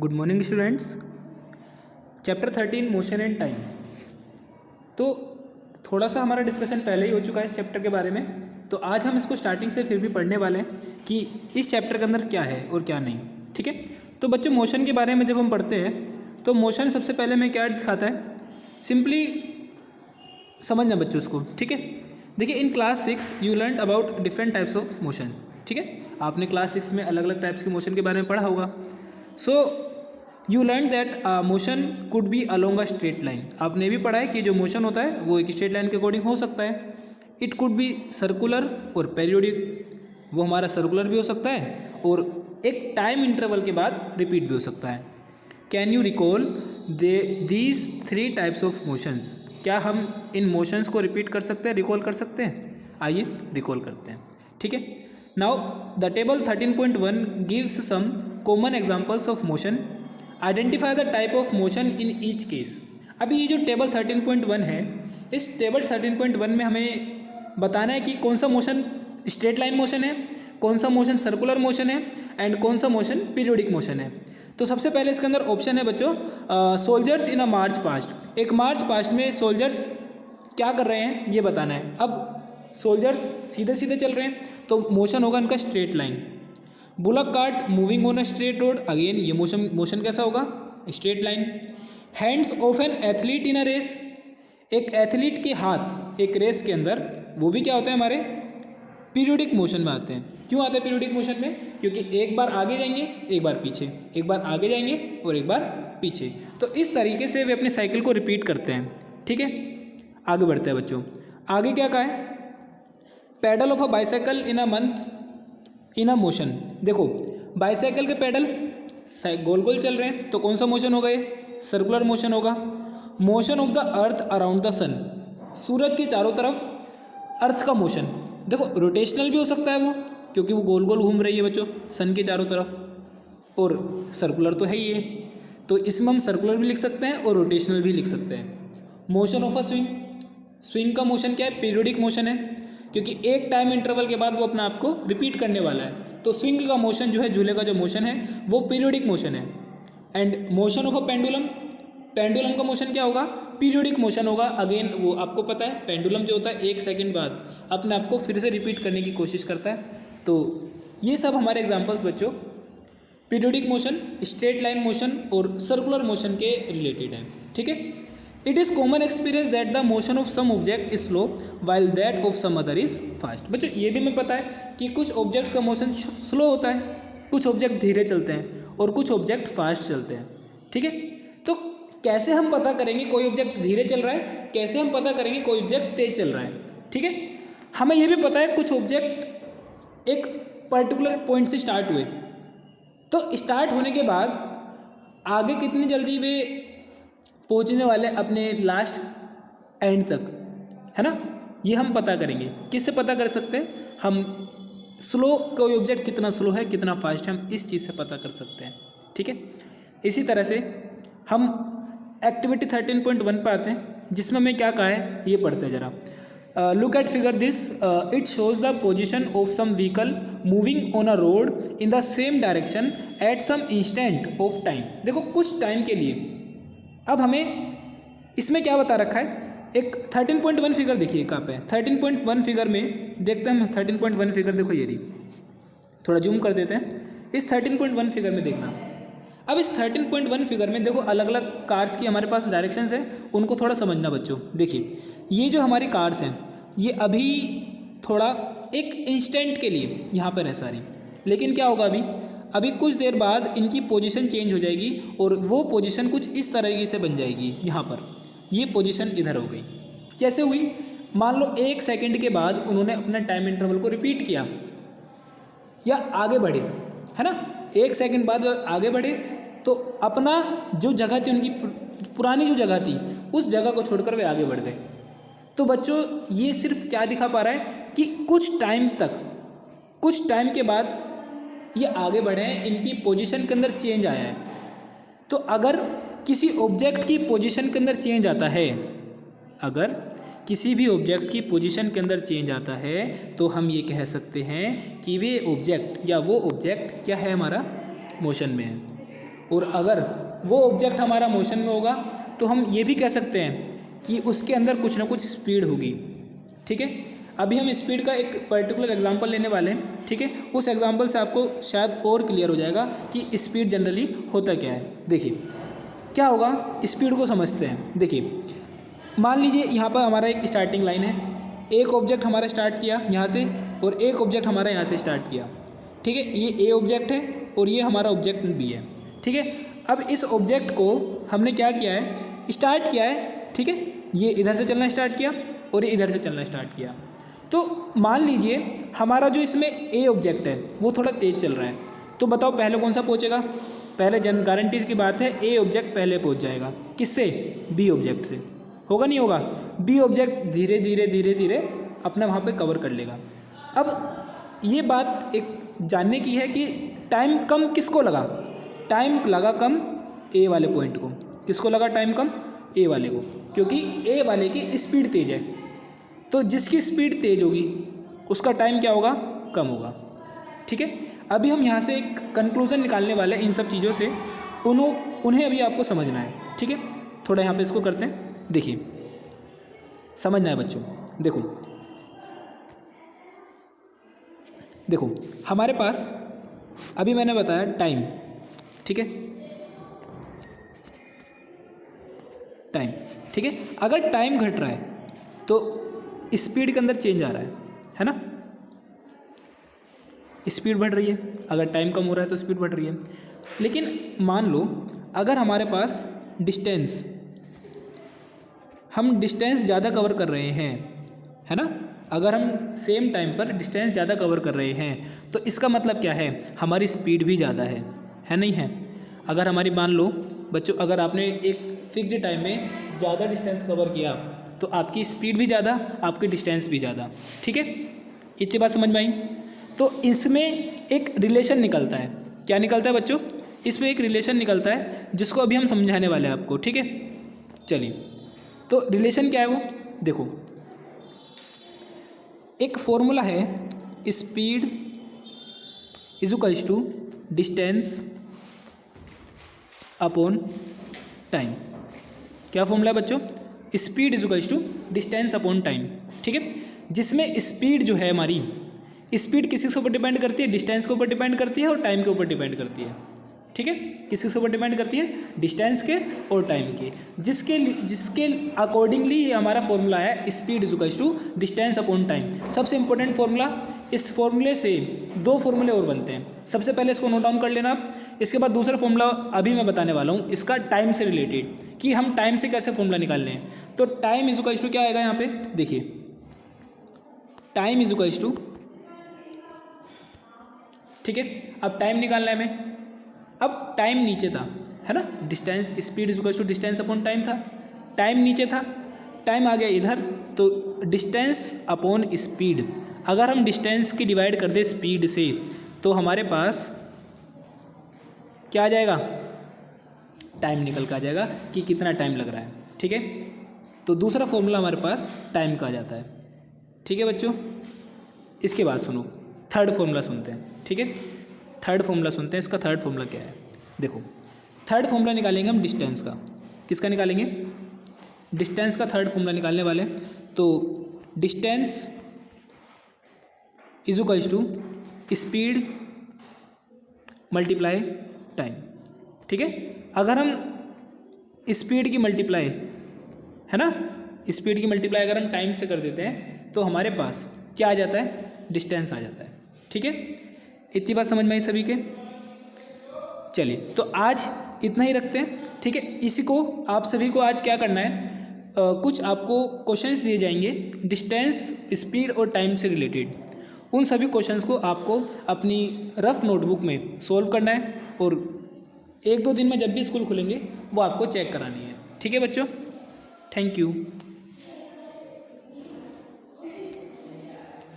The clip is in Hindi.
Good morning students. Chapter 13 motion and time. तो थोड़ा सा हमारा डिस्कशन पहले ही हो चुका है इस चैप्टर के बारे में, तो आज हम इसको स्टार्टिंग से फिर भी पढ़ने वाले हैं कि इस चैप्टर के अंदर क्या है और क्या नहीं। ठीक है, तो बच्चों मोशन के बारे में जब हम पढ़ते हैं तो मोशन सबसे पहले में क्या दिखाता है, सिंपली समझना बच्चों उसको। ठीक है, देखिए in class 6 you learn about different types of motion. ठीक है, आपने क्लास 6 में अलग अलग टाइप्स के मोशन के बारे में पढ़ा होगा। So you learn that motion could be along a straight line. आपने भी पढ़ा है कि जो मोशन होता है वो एक स्ट्रेट लाइन के अकॉर्डिंग हो सकता है। इट कुड बी सर्कुलर और पेरियोडिक, वो हमारा सर्कुलर भी हो सकता है और एक टाइम इंटरवल के बाद रिपीट भी हो सकता है। Can you recall these 3 types of motions? क्या हम इन मोशंस को रिपीट कर सकते हैं, रिकॉल कर सकते हैं? आइए रिकॉल करते हैं। ठीक है, now the table 13.1 gives some common examples of motion. Identify the type of motion in each case. अभी ये जो टेबल 13.1 है, इस टेबल 13.1 में हमें बताना है कि कौन सा मोशन स्ट्रेट लाइन मोशन है, कौन सा मोशन सर्कुलर मोशन है एंड कौन सा मोशन पीरियोडिक मोशन है। तो सबसे पहले इसके अंदर ऑप्शन है बच्चों, soldiers in a march past. एक मार्च पास्ट में सोल्जर्स क्या कर रहे हैं ये बताना है। अब सोल्जर्स सीधे सीधे चल रहे हैं तो मोशन होगा इनका straight line. Bullock cart moving on a straight road, again ये मोशन कैसा होगा, straight line. Hands of an athlete in a race, एक एथलीट के हाथ एक रेस के अंदर, वो भी क्या होते हैं हमारे पीरियोडिक मोशन में आते हैं। क्यों आते हैं पीरियोडिक मोशन में? क्योंकि एक बार आगे जाएंगे एक बार पीछे, एक बार आगे जाएंगे और एक बार पीछे, तो इस तरीके से वे अपने साइकिल को रिपीट करते हैं। ठीक है, आगे बढ़ते हैं बच्चों। आगे क्या कहा है, pedal of a bicycle in a month in a motion. देखो बाइसाइकिल के पैडल गोल गोल चल रहे हैं तो कौन सा मोशन होगा, ये सर्कुलर मोशन होगा। Motion of the earth around the sun, सूरज के चारों तरफ अर्थ का मोशन। देखो रोटेशनल भी हो सकता है वो, क्योंकि वो गोल गोल घूम रही है बच्चों सन के चारों तरफ, और सर्कुलर तो है ही है, तो इसमें हम सर्कुलर भी लिख सकते हैं और रोटेशनल भी लिख सकते हैं। Motion of a swing, swing का मोशन क्या है, पीरियोडिक मोशन है, क्योंकि एक टाइम इंटरवल के बाद वो अपने आप को रिपीट करने वाला है। तो स्विंग का मोशन जो है, झूले का जो मोशन है वो पीरियोडिक मोशन है। And motion of a pendulum, pendulum का मोशन क्या होगा, पीरियोडिक मोशन होगा। अगेन वो आपको पता है पेंडुलम जो होता है 1 सेकंड बाद अपने आप को फिर से रिपीट करने की कोशिश करता है। तो ये सब हमारे एग्जाम्पल्स बच्चों periodic motion, straight line motion और सर्कुलर मोशन के रिलेटेड है। ठीक है, it is common experience that the motion of some object is slow while that of some other is fast. बच्चों ये भी हमें पता है कि कुछ ऑब्जेक्ट्स का मोशन स्लो होता है, कुछ ऑब्जेक्ट धीरे चलते हैं और कुछ ऑब्जेक्ट फास्ट चलते हैं। ठीक है, तो कैसे हम पता करेंगे कोई ऑब्जेक्ट धीरे चल रहा है, कैसे हम पता करेंगे कोई ऑब्जेक्ट तेज चल रहा है? ठीक है, हमें यह भी पता है कुछ ऑब्जेक्ट एक पर्टिकुलर पॉइंट से स्टार्ट हुए, तो स्टार्ट होने के बाद आगे कितनी जल्दी वे पहुंचने वाले अपने लास्ट एंड तक, है ना, ये हम पता करेंगे। किससे पता कर सकते हैं हम? स्लो, कोई ऑब्जेक्ट कितना स्लो है कितना फास्ट है, हम इस चीज़ से पता कर सकते हैं। ठीक है, इसी तरह से हम एक्टिविटी 13.1 पे आते हैं, जिसमें हमें क्या कहा है ये पढ़ते हैं जरा। Look at figure this, it shows the position of some vehicle moving on a road in the same direction at some instant of time. देखो कुछ टाइम के लिए, अब हमें इसमें क्या बता रखा है, एक 13.1 फिगर देखिए कहाँ पे है। 13.1 फिगर में देखते हैं हम, 13.1 फिगर देखो ये रही, थोड़ा जूम कर देते हैं। इस 13.1 फिगर में देखना, अब इस 13.1 फिगर में देखो अलग अलग कार्स की हमारे पास डायरेक्शंस हैं, उनको थोड़ा समझना बच्चों। देखिए ये जो हमारी कार्स हैं ये अभी थोड़ा एक इंस्टेंट के लिए यहाँ पर है सारी, लेकिन क्या होगा अभी कुछ देर बाद इनकी पोजीशन चेंज हो जाएगी और वो पोजीशन कुछ इस तरीके से बन जाएगी। यहाँ पर ये पोजीशन इधर हो गई, कैसे हुई? मान लो 1 सेकंड के बाद उन्होंने अपना टाइम इंटरवल को रिपीट किया या आगे बढ़े, है ना, 1 सेकंड बाद आगे बढ़े तो अपना जो जगह थी उनकी पुरानी जो जगह थी उस जगह को छोड़कर वे आगे बढ़ गए। तो बच्चों ये सिर्फ क्या दिखा पा रहा है कि कुछ टाइम तक, कुछ टाइम के बाद ये आगे बढ़े हैं, इनकी पोजीशन के अंदर चेंज आया है। तो अगर किसी ऑब्जेक्ट की पोजीशन के अंदर चेंज आता है, अगर किसी भी ऑब्जेक्ट की पोजीशन के अंदर चेंज आता है तो हम ये कह सकते हैं कि वे ऑब्जेक्ट या वो ऑब्जेक्ट क्या है, हमारा मोशन में है। और अगर वो ऑब्जेक्ट हमारा मोशन में होगा तो हम ये भी कह सकते हैं कि उसके अंदर कुछ ना कुछ स्पीड होगी। ठीक है, अभी हम स्पीड का एक पर्टिकुलर एग्जांपल लेने वाले हैं। ठीक है, उस एग्जांपल से आपको शायद और क्लियर हो जाएगा कि स्पीड जनरली होता क्या है। देखिए क्या होगा, स्पीड को समझते हैं। देखिए मान लीजिए यहाँ पर हमारा एक स्टार्टिंग लाइन है, एक ऑब्जेक्ट हमारा स्टार्ट किया यहाँ से और एक ऑब्जेक्ट हमारा यहाँ से स्टार्ट किया। ठीक है, ये ए ऑब्जेक्ट है और ये हमारा ऑब्जेक्ट बी है। ठीक है, अब इस ऑब्जेक्ट को हमने क्या किया है, स्टार्ट किया है। ठीक है, ये इधर से चलना स्टार्ट किया और ये इधर से चलना स्टार्ट किया। तो मान लीजिए हमारा जो इसमें ए ऑब्जेक्ट है वो थोड़ा तेज़ चल रहा है, तो बताओ पहले कौन सा पहुँचेगा? पहले गारंटीज की बात है, ए ऑब्जेक्ट पहले पहुँच जाएगा। किससे? बी ऑब्जेक्ट से। होगा नहीं होगा? बी ऑब्जेक्ट धीरे धीरे धीरे धीरे अपना वहाँ पे कवर कर लेगा। अब ये बात एक जानने की है कि टाइम कम किसको लगा? टाइम लगा कम ए वाले पॉइंट को। किसको लगा टाइम कम? ए वाले को, क्योंकि ए वाले की स्पीड तेज है। तो जिसकी स्पीड तेज होगी उसका टाइम क्या होगा? कम होगा। ठीक है, अभी हम यहाँ से एक कंक्लूजन निकालने वाले हैं इन सब चीज़ों से, उन्हें अभी आपको समझना है। ठीक है, थोड़ा यहाँ पे इसको करते हैं। देखिए समझना है बच्चों। देखो हमारे पास अभी मैंने बताया टाइम। ठीक है, टाइम। ठीक है, अगर टाइम घट रहा है तो स्पीड के अंदर चेंज आ रहा है ना? स्पीड बढ़ रही है। अगर टाइम कम हो रहा है तो स्पीड बढ़ रही है। लेकिन मान लो अगर हमारे पास डिस्टेंस, हम डिस्टेंस ज़्यादा कवर कर रहे हैं, है ना? अगर हम सेम टाइम पर डिस्टेंस ज़्यादा कवर कर रहे हैं तो इसका मतलब क्या है? हमारी स्पीड भी ज़्यादा है नहीं है? अगर हमारी मान लो बच्चों, अगर आपने एक फिक्स्ड टाइम में ज़्यादा डिस्टेंस कवर किया तो आपकी स्पीड भी ज़्यादा, आपकी डिस्टेंस भी ज़्यादा। ठीक है, इतनी बात समझ में आई? तो इसमें एक रिलेशन निकलता है। क्या निकलता है बच्चों? इसमें एक रिलेशन निकलता है जिसको अभी हम समझाने वाले हैं आपको। ठीक है, चलिए तो रिलेशन क्या है वो देखो। एक फॉर्मूला है, speed is equals to distance upon time. क्या फॉर्मूला है बच्चों? Speed is equals to distance upon time. ठीक है, जिसमें स्पीड जो है हमारी, स्पीड किसी के ऊपर डिपेंड करती है? डिस्टेंस के ऊपर डिपेंड करती है और टाइम के ऊपर डिपेंड करती है। ठीक है, किसके ऊपर डिपेंड करती है? डिस्टेंस के और टाइम के। जिसके अकॉर्डिंगली हमारा फॉर्मूला है speed is equals to distance upon time. सबसे इंपॉर्टेंट फॉर्मूला, इस फॉर्मूले से दो फॉर्मूले और बनते हैं। सबसे पहले इसको नोट डाउन कर लेना आप। इसके बाद दूसरा फॉर्मूला अभी मैं बताने वाला हूँ, इसका टाइम से रिलेटेड, कि हम टाइम से कैसे फॉर्मूला निकालने हैं। तो टाइम इज इक्वल्स टू क्या आएगा यहाँ पे? देखिए टाइम इज इक्वल्स टू, ठीक है, अब टाइम निकालना है हमें। अब टाइम नीचे था, है ना? Distance, speed is equals to distance upon time था। टाइम नीचे था, टाइम आ गया इधर, तो डिस्टेंस अपॉन स्पीड। अगर हम डिस्टेंस की डिवाइड कर दें स्पीड से तो हमारे पास क्या आ जाएगा? टाइम निकल कर आ जाएगा कि कितना टाइम लग रहा है। ठीक है, तो दूसरा फॉर्मूला हमारे पास टाइम का आ जाता है। ठीक है बच्चों, इसके बाद सुनो, थर्ड फॉर्मूला सुनते हैं। ठीक है, थर्ड फॉर्मूला सुनते हैं। इसका थर्ड फॉर्मूला क्या है? देखो थर्ड फॉर्मूला निकालेंगे हम डिस्टेंस का। किसका निकालेंगे? डिस्टेंस का थर्ड फॉर्मूला निकालने वाले। तो distance is equals to speed multiply time. ठीक है, अगर हम स्पीड की मल्टीप्लाई, है ना, स्पीड की मल्टीप्लाई अगर हम टाइम से कर देते हैं तो हमारे पास क्या आ जाता है? डिस्टेंस आ जाता है। ठीक है, इतनी बात समझ में आई सभी के? चलिए तो आज इतना ही रखते हैं। ठीक है, इसी को आप सभी को आज क्या करना है, कुछ आपको क्वेश्चंस दिए जाएंगे डिस्टेंस, स्पीड और टाइम से रिलेटेड। उन सभी क्वेश्चंस को आपको अपनी रफ नोटबुक में सॉल्व करना है और 1-2 दिन में जब भी स्कूल खुलेंगे वो आपको चेक करानी है। ठीक है बच्चों, थैंक यू।